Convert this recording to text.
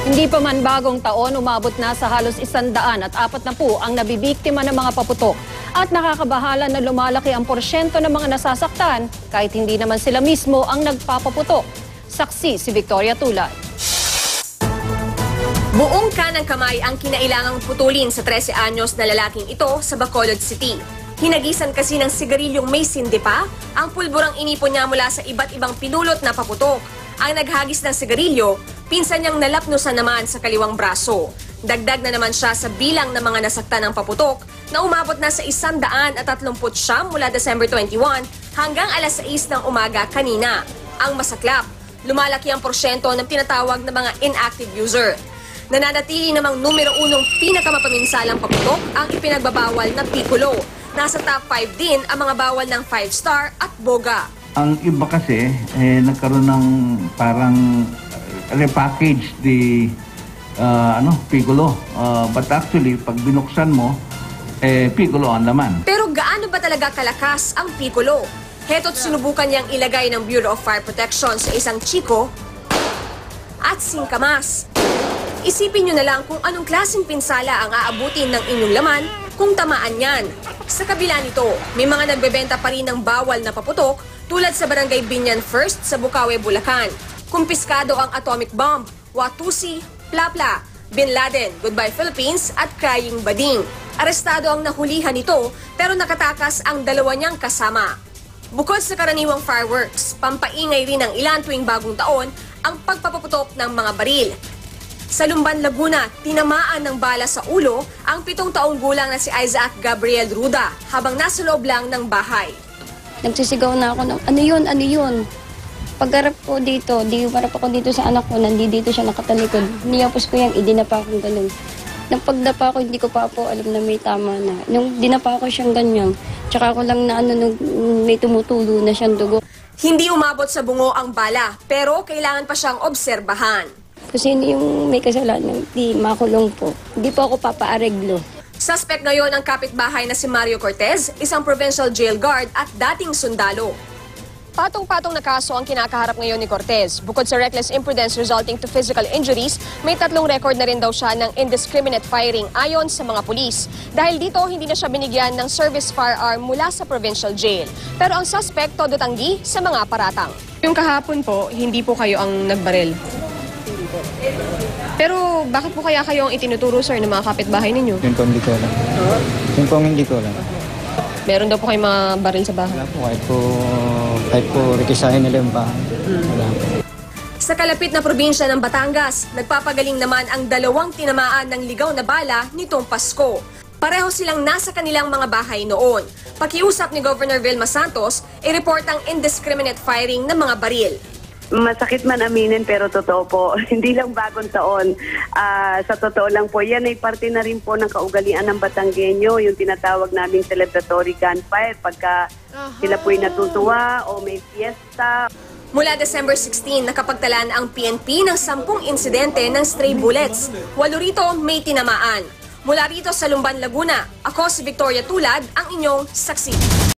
Hindi pa man bagong taon, umabot na sa halos 140 ang nabibiktima ng mga paputok. At nakakabahala na lumalaki ang porsyento ng mga nasasaktan kahit hindi naman sila mismo ang nagpapaputok. Saksi si Victoria Tulad. Buong kanang kamay ang kinailangang putulin sa 13 anyos na lalaking ito sa Bacolod City. Hinagisan kasi ng sigarilyong may sindi pa, ang pulburang inipon niya mula sa iba't ibang pinulot na paputok. Ang naghagis ng sigarilyo, pinsan niyang nalapnusan naman sa kaliwang braso. Dagdag na naman siya sa bilang ng mga nasaktan ng paputok na umabot na sa 130 mula December 21 hanggang alas 6 ng umaga kanina. Ang masaklap, lumalaki ang porsyento ng tinatawag na mga inactive user. Nananatili namang numero 1 pinakamapaminsalang paputok ang ipinagbabawal na Piccolo. Nasa top 5 din ang mga bawal ng 5-star at Boga. Ang iba kasi, nagkaroon ng parang repackage the Piccolo. But actually, pag binuksan mo, Piccolo ang laman. Pero gaano ba talaga kalakas ang Piccolo? Heto't sinubukan niyang ilagay ng Bureau of Fire Protection sa isang chiko at singkamas. Isipin niyo na lang kung anong klaseng pinsala ang aabutin ng inyong laman kung tamaan yan. Sa kabila nito, may mga nagbebenta pa rin ng bawal na paputok tulad sa Barangay Binyan First sa Bukawe, Bulacan. Kumpiskado ang atomic bomb, Watusi, Plapla, Bin Laden, Goodbye Philippines at Crying Bading. Arestado ang nahulihan nito pero nakatakas ang dalawa niyang kasama. Bukod sa karaniwang fireworks, pampaingay rin ng ilan tuwing bagong taon ang pagpapaputok ng mga baril. Sa Lumban, Laguna, tinamaan ng bala sa ulo ang 7 taong gulang na si Isaac Gabriel Ruda habang nasa loob lang ng bahay. Nagsisigaw na ako ng, ano yun? Pagharap ko dito, di marap ako dito sa anak ko, nandito siya nakatalikod. Niyapos ko yung idinapa akong ganun. Nang pagdapa ko, hindi ko pa po alam na may tama na. Nung dinapa ko siyang ganyan, tsaka ko lang na nung may tumutulo na siyang dugo. Hindi umabot sa bungo ang bala, pero kailangan pa siyang obserbahan. Kung sino yung may kasalanan, di makulong po. Hindi po ako papaareglo. Suspect ngayon ang kapitbahay na si Mario Cortez, isang provincial jail guard at dating sundalo. Patong-patong na kaso ang kinakaharap ngayon ni Cortez. Bukod sa reckless imprudence resulting to physical injuries, may 3 record na rin daw siya ng indiscriminate firing ayon sa mga pulis. Dahil dito, hindi na siya binigyan ng service firearm mula sa provincial jail. Pero ang suspect, todo tanggi sa mga paratang. Yung kahapon po, hindi po kayo ang nagbaril. Pero bakit po kaya kayo ang itinuturo, sir, ng mga kapitbahay ninyo? Yun po hindi ko alam. Yun po hindi ko alam. Meron daw po kayong mga baril sa bahay? Wala po, kahit po rekisahin nila yung bahay. Wala po. Sa kalapit na probinsya ng Batangas, nagpapagaling naman ang 2 tinamaan ng ligaw na bala nitong Pasko. Pareho silang nasa kanilang mga bahay noon. Pakiusap ni Governor Vilma Santos, i-report ang indiscriminate firing ng mga baril. Masakit man aminin pero totoo po. Hindi lang bagong taon. Sa totoo lang po, yan ay parte na rin po ng kaugalian ng Batanggenyo, yung tinatawag naming celebratory gunfire pagka sila po'y natutuwa o may fiesta. Mula December 16, nakapagtalaan ang PNP ng 10 insidente ng stray bullets. 8 rito may tinamaan. Mula rito sa Lumban, Laguna, ako si Victoria Tulad, ang inyong saksi.